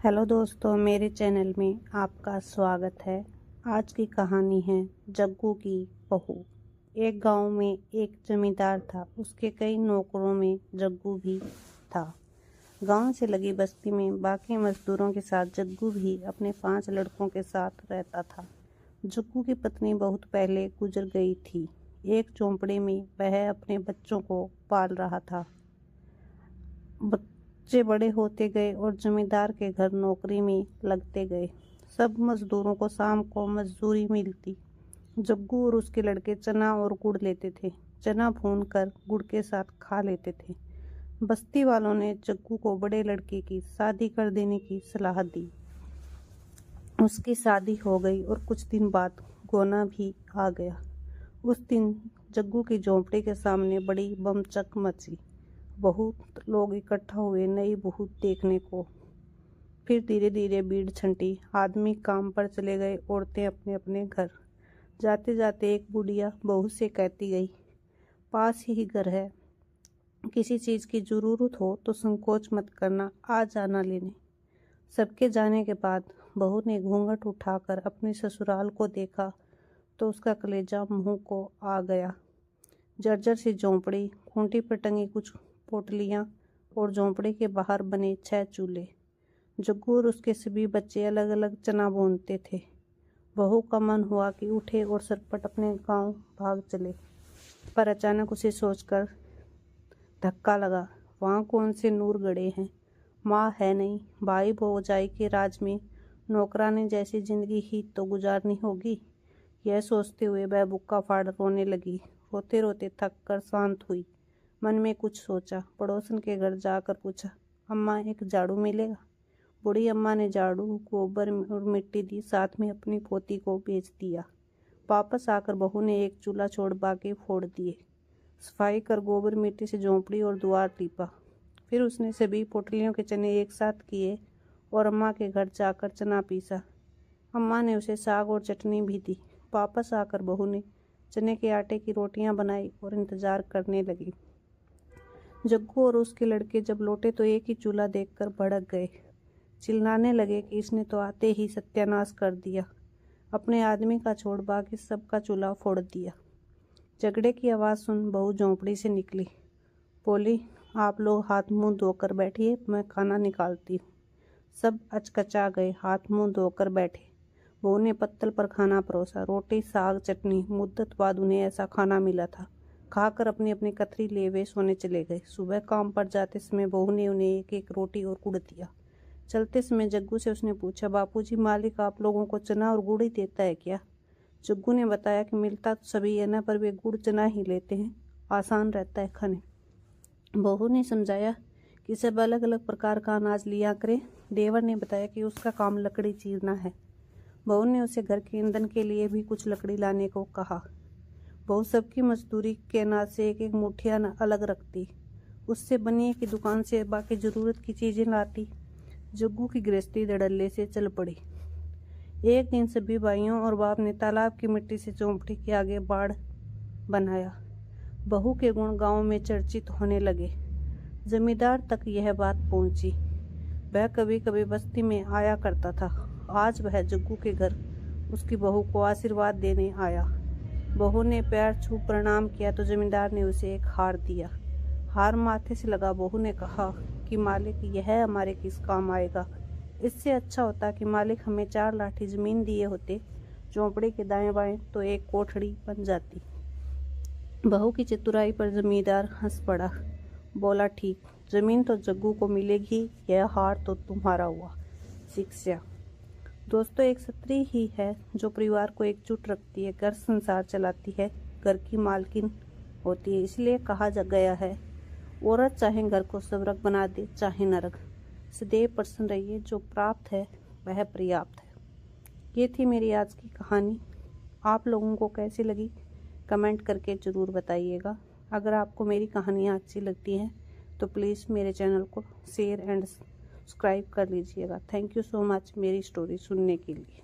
Hello दोस्तों, मेरे channel में आपका स्वागत है। आज की कहानी है जग्गू की बहू। एक गांव में एक जमींदार था, उसके कई नौकरों में जग्गू भी था। गांव से लगी बस्ती में बाकी मजदूरों के साथ जग्गू भी अपने 5 लड़कों के साथ रहता था। जग्गू की पत्नी बहुत पहले गुजर गई थी। एक झोंपड़ी में वह अपने बच्चों को पाल रहा था। बच्चे बड़े होते गए और जमींदार के घर नौकरी में लगते गए। सब मजदूरों को शाम को मजदूरी मिलती। जग्गू और उसके लड़के चना और गुड़ लेते थे। चना भून कर गुड़ के साथ खा लेते थे। बस्ती वालों ने जग्गू को बड़े लड़के की शादी कर देने की सलाह दी। उसकी शादी हो गई और कुछ दिन बाद गोना भी आ गया। उस दिन जग्गू की झोंपड़ी के सामने बड़ी बमचक मची। बहुत लोग इकट्ठा हुए नई बहू देखने को। फिर धीरे धीरे भीड़ छंटी। आदमी काम पर चले गए, औरतें अपने अपने घर। जाते जाते एक बुढ़िया बहू से कहती गई, पास ही घर है, किसी चीज की जरूरत हो तो संकोच मत करना, आ जाना लेने। सबके जाने के बाद बहू ने घूंघट उठाकर अपने ससुराल को देखा तो उसका कलेजा मुंह को आ गया। जर्जर सी झोंपड़ी, खूंटी पर टंगी कुछ पोटलियां और झोंपड़ी के बाहर बने 6 चूल्हे। जग्गू और उसके सभी बच्चे अलग अलग चना भूनते थे। बहू का मन हुआ कि उठे और सरपट अपने गांव भाग चले, पर अचानक उसे सोचकर धक्का लगा। वहां कौन से नूर गड़े हैं, माँ है नहीं, भाई भौजाई के राज में नौकरानी जैसी जिंदगी ही तो गुजारनी होगी। यह सोचते हुए वह बुक्का फाड़ रोने लगी। रोते रोते थक कर शांत हुई। मन में कुछ सोचा। पड़ोसन के घर जाकर पूछा, अम्मा एक झाड़ू मिलेगा? बूढ़ी अम्मा ने झाड़ू, गोबर और मिट्टी दी, साथ में अपनी पोती को बेच दिया। वापस आकर बहू ने एक चूल्हा छोड़ बाकी फोड़ दिए। सफाई कर गोबर मिट्टी से झोंपड़ी और द्वार लीपा। फिर उसने सभी पोटलियों के चने एक साथ किए और अम्मा के घर जाकर चना पीसा। अम्मा ने उसे साग और चटनी भी दी। वापस आकर बहू ने चने के आटे की रोटियां बनाई और इंतजार करने लगी। जग्गू और उसके लड़के जब लौटे तो एक ही चूल्हा देखकर भड़क गए। चिल्लाने लगे कि इसने तो आते ही सत्यानाश कर दिया, अपने आदमी का छोड़ बाकी सबका चूल्हा फोड़ दिया। झगड़े की आवाज़ सुन बहू झोंपड़ी से निकली। बोली, आप लोग हाथ मुंह धोकर बैठिए, मैं खाना निकालती हूँ। सब अचकचा गए, हाथ मुंह धोकर बैठे। बहू ने पत्तल पर खाना परोसा, रोटी साग चटनी। मुद्दत बाद उन्हें ऐसा खाना मिला था। खाकर अपनी अपनी कतरी ले वे सोने चले गए। सुबह काम पर जाते समय बहू ने उन्हें एक एक रोटी और गुड़ दिया। चलते समय जग्गू से उसने पूछा, बापूजी मालिक आप लोगों को चना और गुड़ ही देता है क्या? जग्गू ने बताया कि मिलता तो सभी है ना, पर वे गुड़ चना ही लेते हैं, आसान रहता है खाने। बहू ने समझाया कि सब अलग अलग प्रकार का अनाज लिया करें। देवर ने बताया कि उसका काम लकड़ी चीरना है। बहू ने उसे घर के ईंधन के लिए भी कुछ लकड़ी लाने को कहा। बहू सबकी मजदूरी के अनाज से एक एक मुठिया अलग रखती, उससे बनिए की दुकान से बाकी जरूरत की चीजें लाती। जग्गू की गृहस्थी धड़ल्ले से चल पड़ी। एक दिन सभी भाइयों और बाप ने तालाब की मिट्टी से झोंपड़ी के आगे बाड़ बनाया। बहू के गुण गांव में चर्चित होने लगे। जमींदार तक यह बात पहुंची। वह कभी कभी बस्ती में आया करता था। आज वह जग्गू के घर उसकी बहू को आशीर्वाद देने आया। बहू ने पैर छू प्रणाम किया तो जमींदार ने उसे एक हार दिया। हार माथे से लगा। बहू ने कहा कि मालिक यह हमारे किस काम आएगा? इससे अच्छा होता कि मालिक हमें 4 लाठी जमीन दिए होते, झोंपड़ी के दाएं बाएं तो एक कोठड़ी बन जाती। बहू की चतुराई पर जमींदार हंस पड़ा। बोला, ठीक, जमीन तो जग्गू को मिलेगी, यह हार तो तुम्हारा हुआ। शिक्षा। दोस्तों, एक स्त्री ही है जो परिवार को एकजुट रखती है, घर संसार चलाती है, घर की मालकिन होती है। इसलिए कहा गया है, औरत चाहे घर को स्वर्ग बना दे चाहे नरक, सदैव प्रसन्न रहिए, जो प्राप्त है वह पर्याप्त है। ये थी मेरी आज की कहानी। आप लोगों को कैसी लगी कमेंट करके ज़रूर बताइएगा। अगर आपको मेरी कहानियाँ अच्छी लगती हैं तो प्लीज़ मेरे चैनल को शेयर एंड सब्सक्राइब कर लीजिएगा। थैंक यू सो मच मेरी स्टोरी सुनने के लिए।